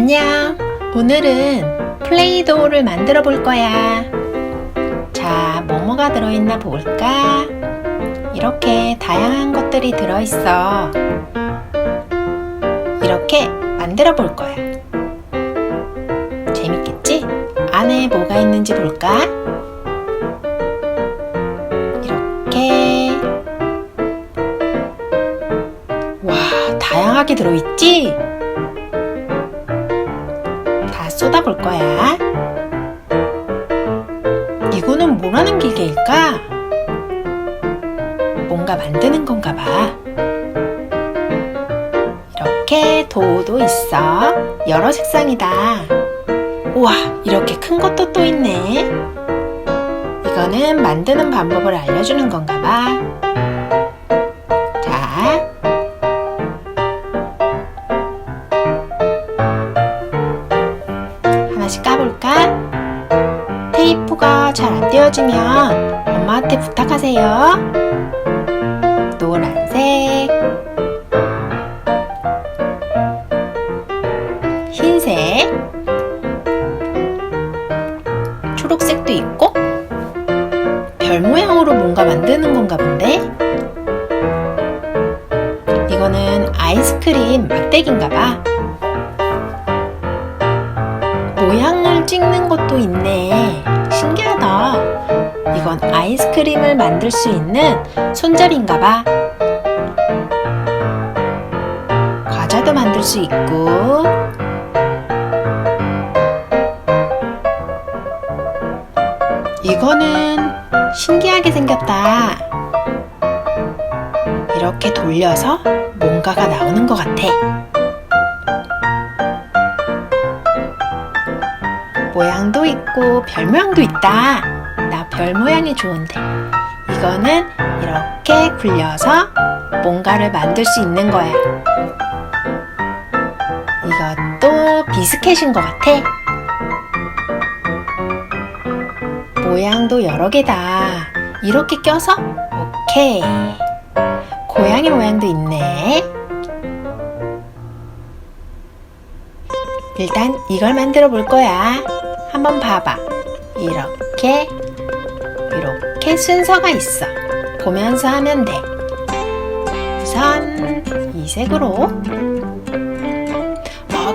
안녕! 오늘은 플레이도우를 만들어 볼 거야. 자, 뭐가 들어있나 볼까? 이렇게 다양한 것들이 들어있어. 이렇게 만들어 볼 거야. 재밌겠지? 안에 뭐가 있는지 볼까? 이렇게. 와, 다양하게 들어있지? 다 쏟아볼 거야. 이거는 뭐라는 기계일까? 뭔가 만드는 건가 봐. 이렇게 도우도 있어. 여러 색상이다. 우와, 이렇게 큰 것도 또 있네. 이거는 만드는 방법을 알려주는 건가 봐. 자, 하나씩 까볼까? 테이프가 잘 안 떼어지면 엄마한테 부탁하세요. 노란색, 흰색, 초록색도 있고, 별 모양으로 뭔가 만드는 건가 본데? 이거는 아이스크림 막대기인가 봐. 모양을 찍는 것도 있네. 신기하다. 이건 아이스크림을 만들 수 있는 손잡이인가 봐. 과자도 만들 수 있고, 이거는 신기하게 생겼다. 이렇게 돌려서 뭔가가 나오는 것 같아. 모양도 있고 별 모양도 있다. 나 별 모양이 좋은데. 이거는 이렇게 굴려서 뭔가를 만들 수 있는 거야. 이것도 비스켓인 것 같아. 모양도 여러 개다. 이렇게 껴서 오케이. 고양이 모양도 있네. 일단 이걸 만들어 볼 거야. 한번 봐봐. 이렇게 순서가 있어. 보면서 하면 돼. 우선 이 색으로.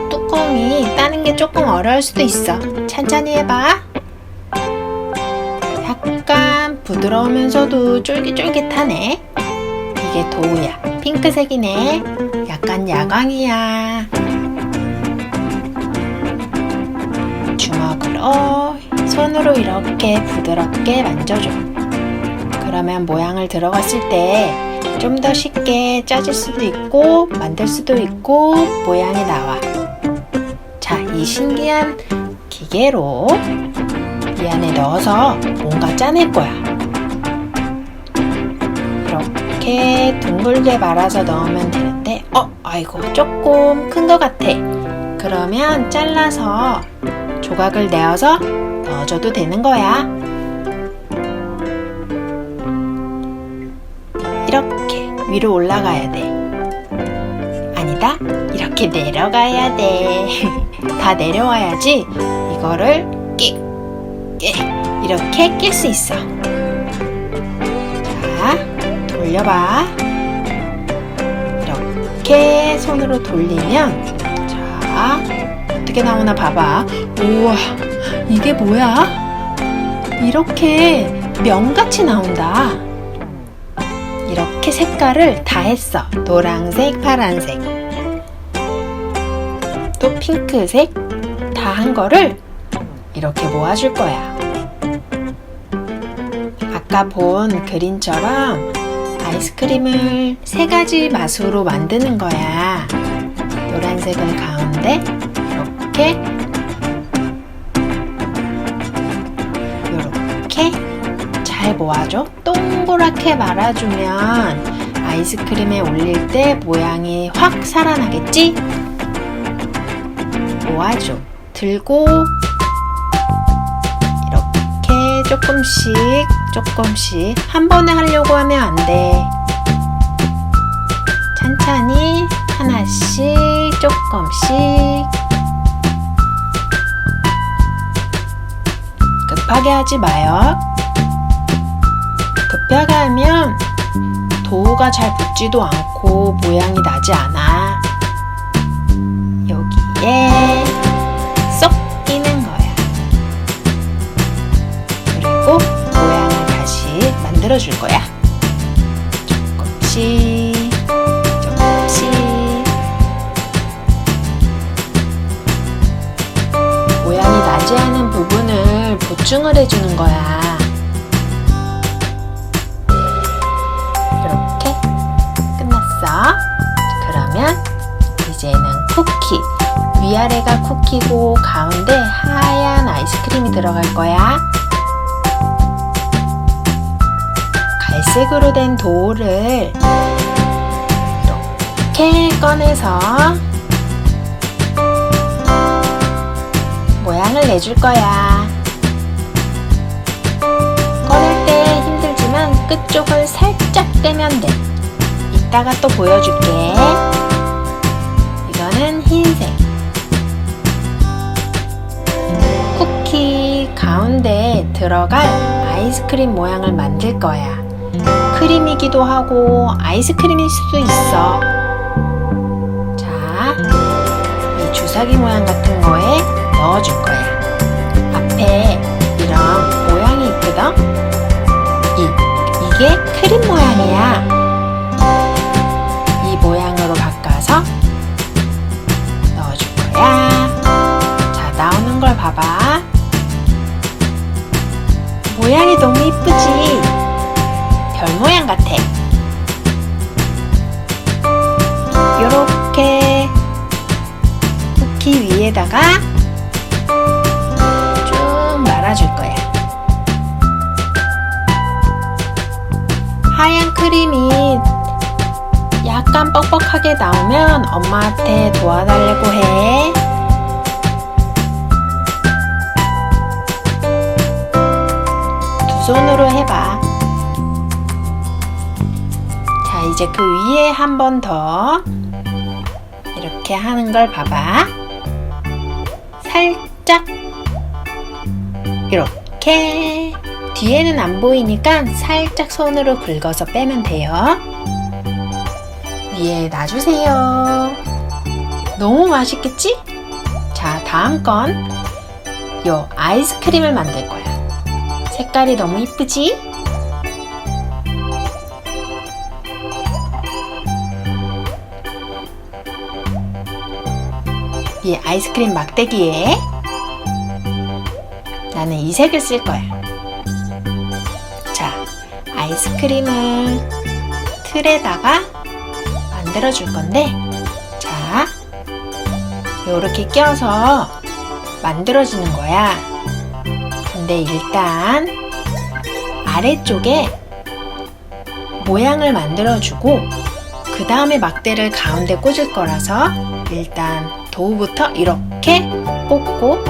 뚜껑이 따는 게 조금 어려울 수도 있어. 천천히 해봐. 약간 부드러우면서도 쫄깃쫄깃하네. 이게 도우야. 핑크색이네. 약간 야광이야. 주먹으로 손으로 이렇게 부드럽게 만져줘. 그러면 모양을 들어갔을 때 좀 더 쉽게 짜질 수도 있고 만들 수도 있고 모양이 나와. 자, 이 신기한 기계로 이 안에 넣어서 뭔가 짜낼 거야. 이렇게 둥글게 말아서 넣으면 되는데 아이고 조금 큰 것 같아. 그러면 잘라서 조각을 내어서 넣어줘도 되는 거야. 이렇게 위로 올라가야 돼. 아니다, 이렇게 내려가야 돼. 다 내려와야지 이거를 이렇게 낄 수 있어. 자, 돌려봐. 이렇게 손으로 돌리면, 자, 어떻게 나오나 봐봐. 우와, 이게 뭐야? 이렇게 면같이 나온다. 이렇게 색깔을 다 했어. 노란색, 파란색, 또 핑크색 다 한 거를 이렇게 모아줄 거야. 아까 본 그림처럼 아이스크림을 3가지 맛으로 만드는 거야. 노란색은 가운데 이렇게 잘 모아줘. 동그랗게 말아주면 아이스크림에 올릴 때 모양이 확 살아나겠지? 모아줘. 들고 이렇게 조금씩 한 번에 하려고 하면 안 돼. 천천히 하나씩 조금씩 급하게 하지 마요. 급하게 하면 도우가 잘 붙지도 않고 모양이 나지 않아. 여기에 쏙 끼는 거야. 그리고 모양을 다시 만들어 줄 거야. 조금씩 조금씩. 모양이 나지 않은 부분을 보충을 해주는 거야. 이렇게 끝났어. 그러면 이제는 쿠키. 위아래가 쿠키고 가운데 하얀 아이스크림이 들어갈 거야. 갈색으로 된 도우를 이렇게 꺼내서 모양을 내줄 거야. 꺼낼 때 힘들지만 끝쪽을 살짝 떼면 돼. 이따가 또 보여줄게. 이거는 흰색. 쿠키 가운데 들어갈 아이스크림 모양을 만들 거야. 크림이기도 하고 아이스크림일 수도 있어. 자, 이 주사기 모양 같은 거에 넣어줄 거야. 앞에 이런 모양이 있거든? 이게 크림 모양이야. 이 모양으로 바꿔서 넣어줄 거야. 자, 나오는 걸 봐봐. 모양이 너무 이쁘지? 별 모양 같아. 요렇게 쿠키 위에다가 쭉 말아줄 거야. 하얀 크림이 약간 뻑뻑하게 나오면 엄마한테 도와달라고 해. 두 손으로 해봐. 자, 이제 그 위에 한 번 더 이렇게 하는 걸 봐봐. 살짝 이렇게 뒤에는 안 보이니까 살짝 손으로 긁어서 빼면 돼요. 위에 놔주세요. 너무 맛있겠지? 자, 다음 건 요 아이스크림을 만들 거야. 색깔이 너무 이쁘지? 이 아이스크림 막대기에 나는 이 색을 쓸 거야. 자, 아이스크림을 틀에다가 만들어 줄 건데, 자, 요렇게 껴서 만들어지는 거야. 근데 일단 아래쪽에 모양을 만들어 주고 그 다음에 막대를 가운데 꽂을 거라서 일단 도우부터 이렇게 꽂고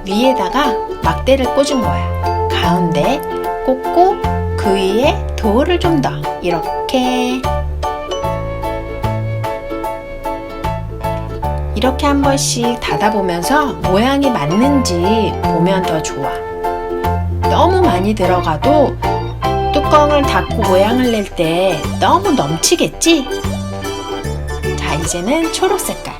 위에다가 막대를 꽂은 거야. 가운데 꽂고 그 위에 도우를 좀 더 이렇게 한 번씩 닫아보면서 모양이 맞는지 보면 더 좋아. 너무 많이 들어가도 뚜껑을 닫고 모양을 낼 때 너무 넘치겠지? 자, 이제는 초록 색깔.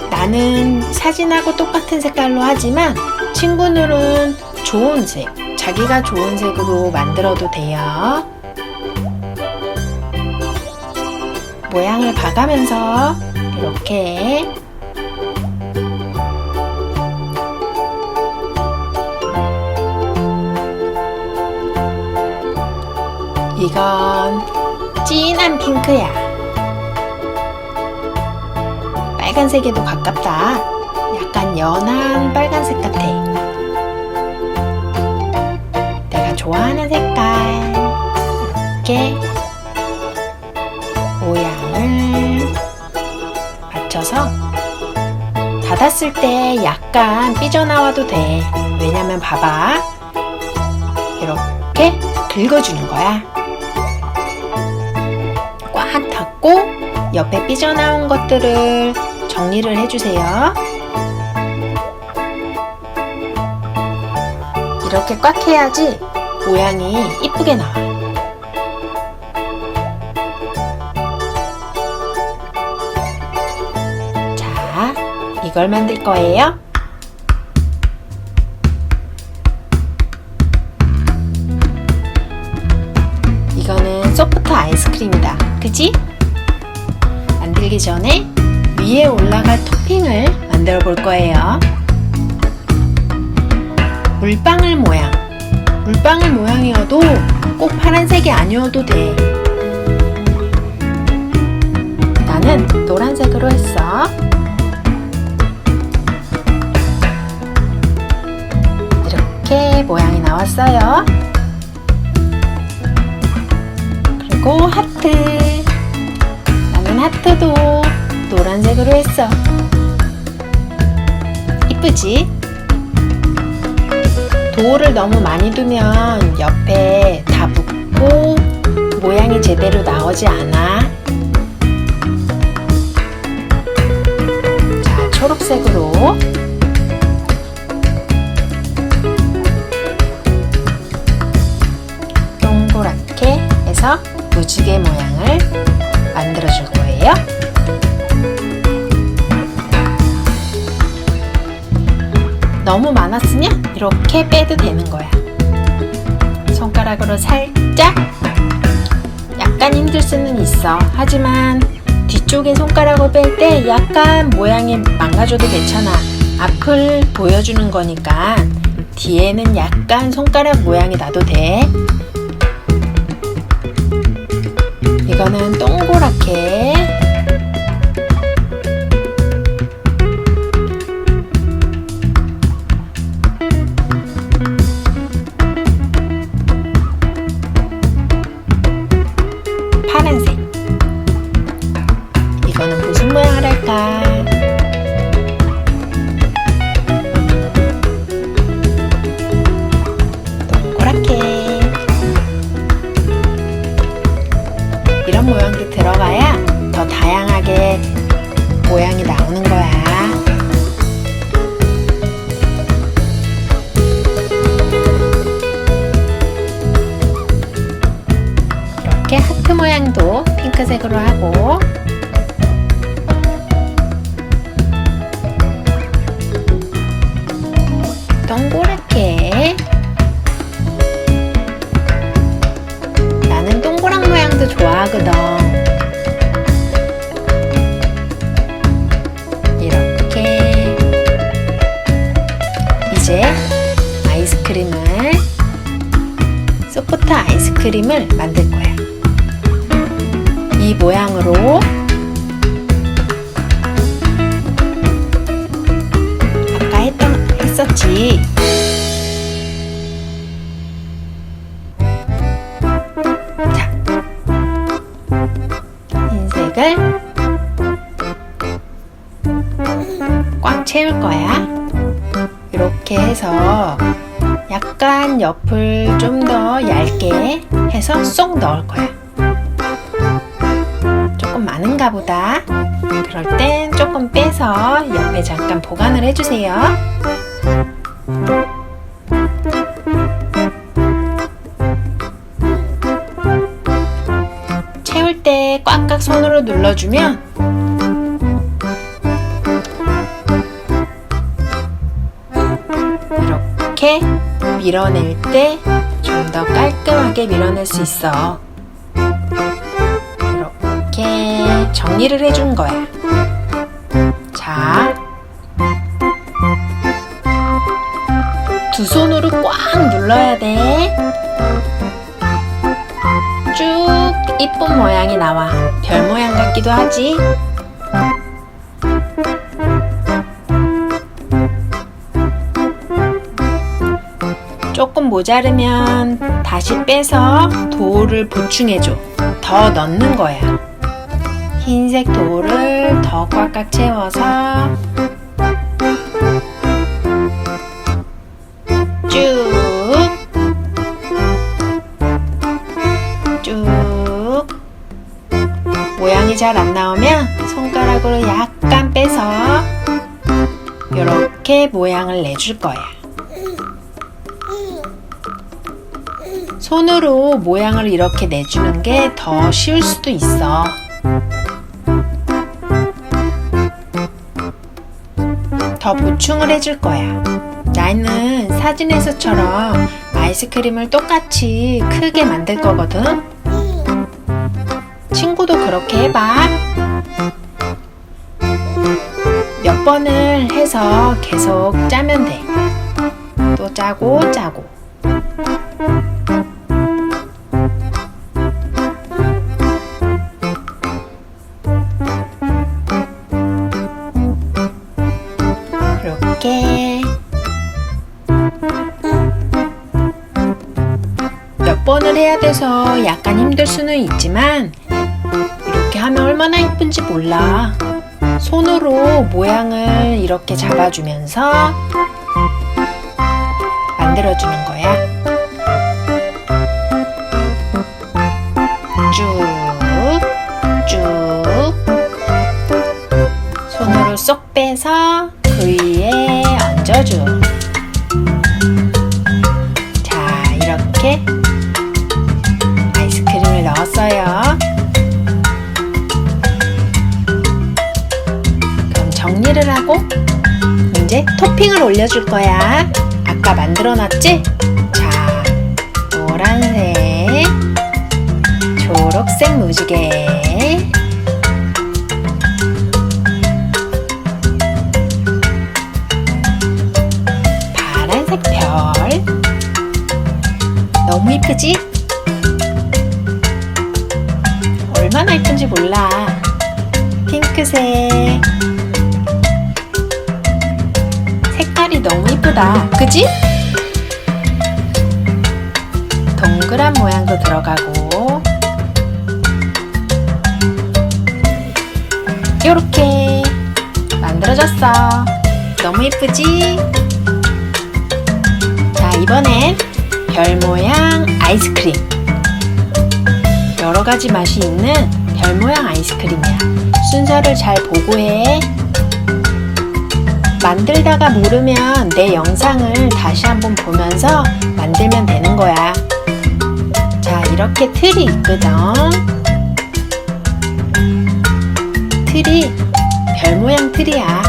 나는 사진하고 똑같은 색깔로 하지만 친구들은 좋은 색, 자기가 좋은 색으로 만들어도 돼요. 모양을 봐가면서 이렇게 이건 진한 핑크야. 빨간색에도 가깝다. 약간 연한 빨간색 같아. 내가 좋아하는 색깔. 이렇게 모양을 맞춰서 닫았을 때 약간 삐져나와도 돼. 왜냐면 봐봐. 이렇게 긁어주는 거야. 꽉 닫고 옆에 삐져나온 것들을 정리를 해주세요. 이렇게 꽉 해야지 모양이 이쁘게 나와. 자, 이걸 만들 거예요. 이거는 소프트 아이스크림이다. 그지? 만들기 전에 위에 올라갈 토핑을 만들어 볼 거예요. 물방울 모양. 물방울 모양이어도 꼭 파란색이 아니어도 돼. 나는 노란색으로 했어. 이렇게 모양이 나왔어요. 그리고 하트. 나는 하트도 노란색으로 했어. 이쁘지? 도우를 너무 많이 두면 옆에 다 묻고 모양이 제대로 나오지 않아. 자, 초록색으로 동그랗게 해서 무지개 모양을 만들어 줄 거예요. 너무 많았으면 이렇게 빼도 되는 거야. 손가락으로 살짝. 약간 힘들 수는 있어. 하지만 뒤쪽에 손가락을 뺄 때 약간 모양이 망가져도 괜찮아. 앞을 보여주는 거니까 뒤에는 약간 손가락 모양이 나도 돼. 이거는 동그랗게 파란색. 이거는 무슨 모양을 할까? 동그랗게. 이런 모양도 들어가야 더 다양하게 모양이 나오는 거야. 이렇게 하트 모양도 핑크색으로 하고, 동그랗게. 나는 동그란 모양도 좋아하거든. 이렇게. 이제 소프트 아이스크림을 만들 거야. 이 모양으로 아까 했었지. 자, 흰색을 꽉 채울 거야. 이렇게 해서 약간 옆을 좀 더 얇게 해서 쏙 넣을 거야. 조금 많은가 보다. 그럴 땐 조금 빼서 옆에 잠깐 보관을 해주세요. 채울 때 꽉꽉 손으로 눌러주면 이렇게 밀어낼 때 좀 더 깔끔하게 밀어낼 수 있어. 이렇게 정리를 해준 거야. 자, 두 손으로 꽉 눌러야 돼. 쭉 이쁜 모양이 나와. 별 모양 같기도 하지. 조금 모자르면 다시 빼서 도우를 보충해줘. 더 넣는 거야. 흰색 도우를 더 꽉꽉 채워서 쭉 모양이 잘 안 나오면 손가락으로 약간 빼서 이렇게 모양을 내줄 거야. 손으로 모양을 이렇게 내주는 게 더 쉬울 수도 있어. 더 보충을 해줄 거야. 나는 사진에서처럼 아이스크림을 똑같이 크게 만들 거거든. 친구도 그렇게 해봐. 몇 번을 해서 계속 짜면 돼. 또 짜고 짜고. 이렇게 몇 번을 해야 돼서 약간 힘들 수는 있지만 이렇게 하면 얼마나 예쁜지 몰라. 손으로 모양을 이렇게 잡아주면서 만들어주는 거야. 쭉 손으로 쏙 빼서 그 위에 얹어줘. 자, 이렇게 아이스크림을 넣었어요. 그럼 정리를 하고 이제 토핑을 올려줄 거야. 아까 만들어놨지? 자, 노란색, 초록색 무지개, 파란색 별. 너무 이쁘지? 얼마나 이쁜지 몰라. 핑크색. 색깔이 너무 이쁘다. 그지? 동그란 모양도 들어가고 요렇게 만들어졌어. 너무 이쁘지? 자, 이번엔 별 모양 아이스크림. 여러 가지 맛이 있는 별 모양 아이스크림이야. 순서를 잘 보고 해. 만들다가 모르면 내 영상을 다시 한번 보면서 만들면 되는 거야. 자, 이렇게 틀이 있거든. 틀이 별 모양 틀이야.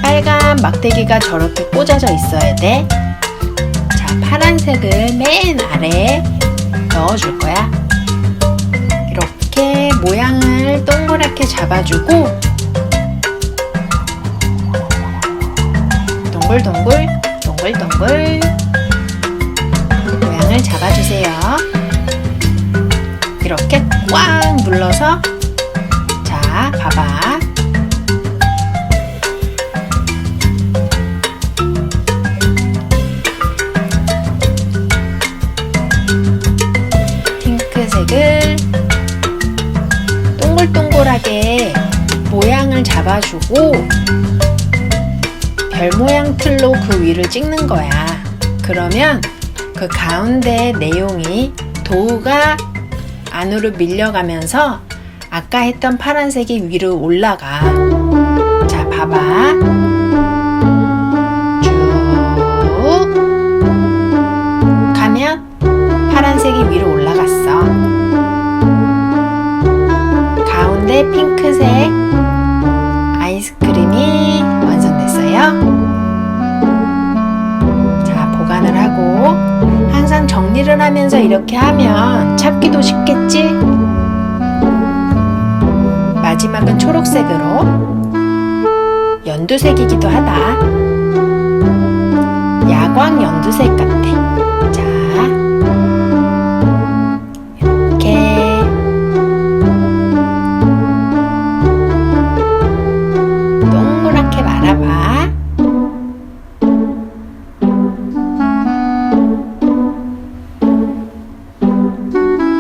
빨간 막대기가 저렇게 꽂아져 있어야 돼. 자, 파란색을 맨 아래에 넣어줄 거야. 이렇게 모양을 동그랗게 잡아주고 동글동글 동글동글 모양을 잡아주세요. 이렇게 꽉 눌러서 자, 봐봐. 핑크색을 동글동글하게 모양을 잡아주고 별 모양 틀로 그 위를 찍는 거야. 그러면 그 가운데 내용이 도우가 안으로 밀려가면서 아까 했던 파란색이 위로 올라가. 자, 봐봐. 쭉 가면 파란색이 위로 올라갔어. 가운데 핑크색 아이스크림이 완성됐어요. 자, 보관을 하고 항상 정리를 하면서 이렇게 하면 찾기도 쉽겠지? 마지막은 초록색으로. 연두색이기도 하다. 야광 연두색 같아. 자, 이렇게 동그랗게 말아봐.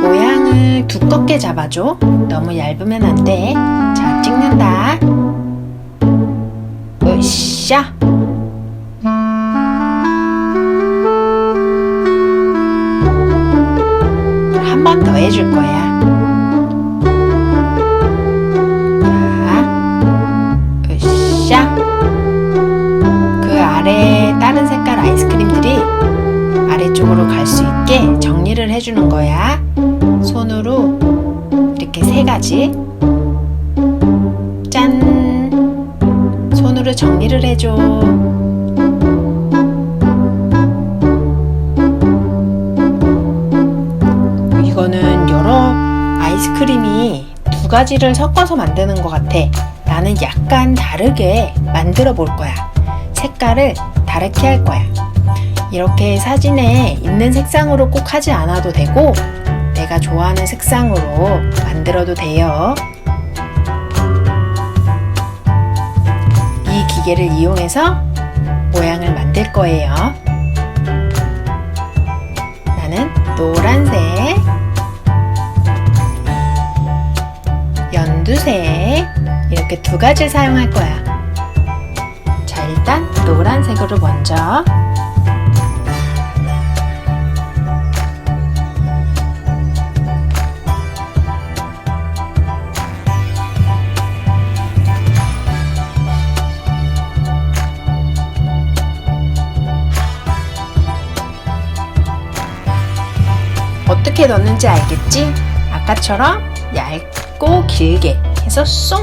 모양을 두껍게 잡아줘. 너무 얇으면 안 돼. 자, 찍는다. 으쌰. 한 번 더 해줄 거야. 자, 으쌰. 그 아래 다른 색깔 아이스크림들이 아래쪽으로 갈 수 있게 정리를 해주는 거야. 손으로 이렇게 3가지. 짠! 손으로 정리를 해줘. 이거는 여러 아이스크림이 2가지를 섞어서 만드는 것 같아. 나는 약간 다르게 만들어 볼 거야. 색깔을 다르게 할 거야. 이렇게 사진에 있는 색상으로 꼭 하지 않아도 되고 내가 좋아하는 색상으로 만들어도 돼요. 이 기계를 이용해서 모양을 만들 거예요. 나는 노란색, 연두색 이렇게 2가지를 사용할 거야. 자, 일단 노란색으로 먼저 어떻게 넣는지 알겠지? 아까처럼 얇고 길게 해서 쏙!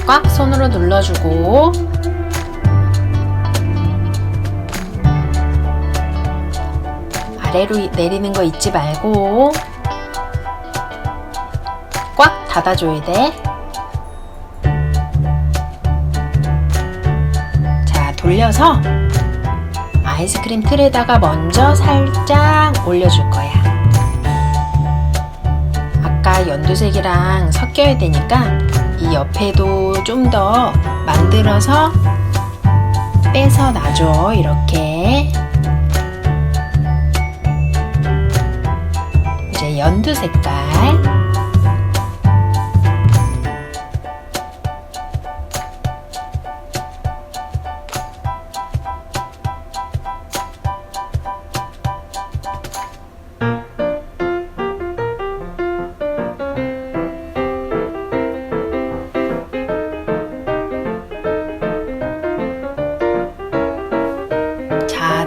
꽉꽉 손으로 눌러주고 아래로 내리는 거 잊지 말고 꽉 닫아줘야 돼. 돌려서 아이스크림 틀에다가 먼저 살짝 올려줄 거야. 아까 연두색이랑 섞여야 되니까 이 옆에도 좀 더 만들어서 빼서 놔줘. 이렇게. 이제 연두 색깔.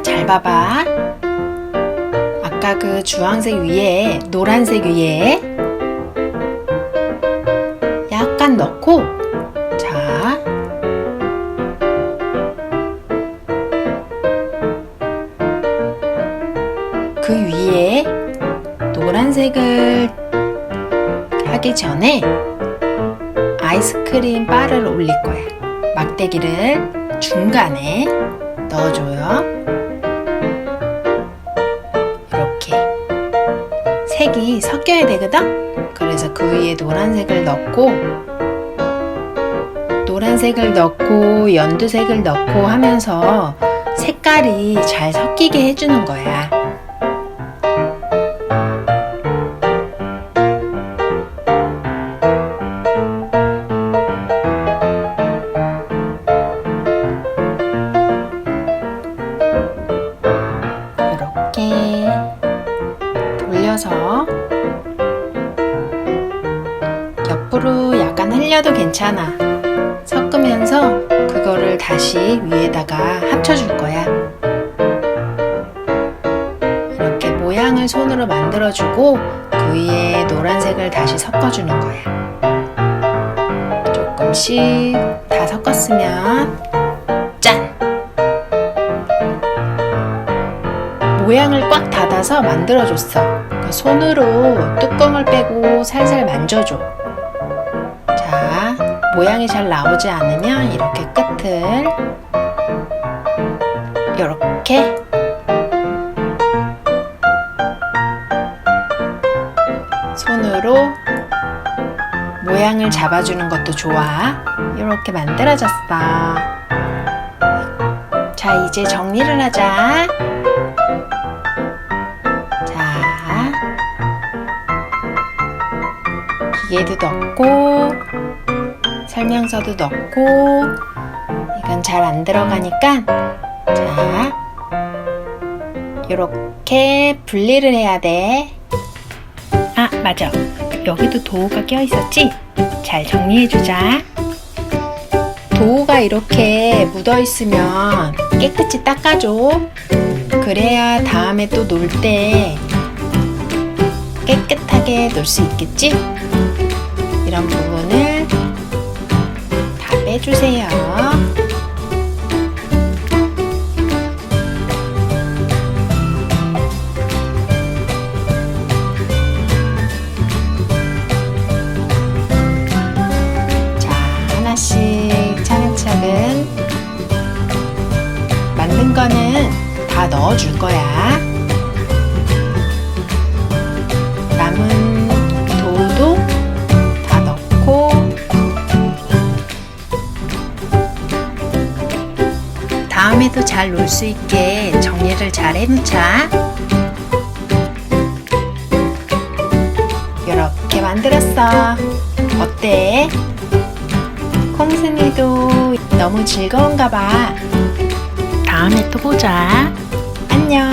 잘 봐봐. 아까 그 주황색 위에 노란색 위에 약간 넣고 자 그 위에 노란색을 하기 전에 아이스크림 바를 올릴 거야. 막대기를 중간에 넣어줘요. 색이 섞여야 되거든? 그래서 그 위에 노란색을 넣고 연두색을 넣고 하면서 색깔이 잘 섞이게 해주는 거야. 이렇게 돌려서 옆으로 약간 흘려도 괜찮아. 섞으면서 그거를 다시 위에다가 합쳐줄 거야. 이렇게 모양을 손으로 만들어주고 그 위에 노란색을 다시 섞어주는 거야. 조금씩 다 섞었으면 짠! 모양을 꽉 닫아서 만들어줬어. 손으로 뚜껑을 빼고 살살 만져줘. 자, 모양이 잘 나오지 않으면 이렇게 끝을 이렇게 손으로 모양을 잡아주는 것도 좋아. 이렇게 만들어졌어. 자, 이제 정리를 하자. 기계도 넣고 설명서도 넣고 이건 잘 안 들어가니까 자 이렇게 분리를 해야 돼. 아 맞아, 여기도 도우가 껴 있었지? 잘 정리해주자. 도우가 이렇게 묻어있으면 깨끗이 닦아줘. 그래야 다음에 또 놀 때 깨끗하게 놀 수 있겠지? 이런 부분을 다 빼주세요. 자, 하나씩 차근차근 만든 거는 다 넣어줄 거야. 남은 도우도 다 넣고 다음에도 잘 놀 수 있게 정리를 잘 해놓자. 이렇게 만들었어. 어때? 콩순이도 너무 즐거운가 봐. 다음에 또 보자. 안녕.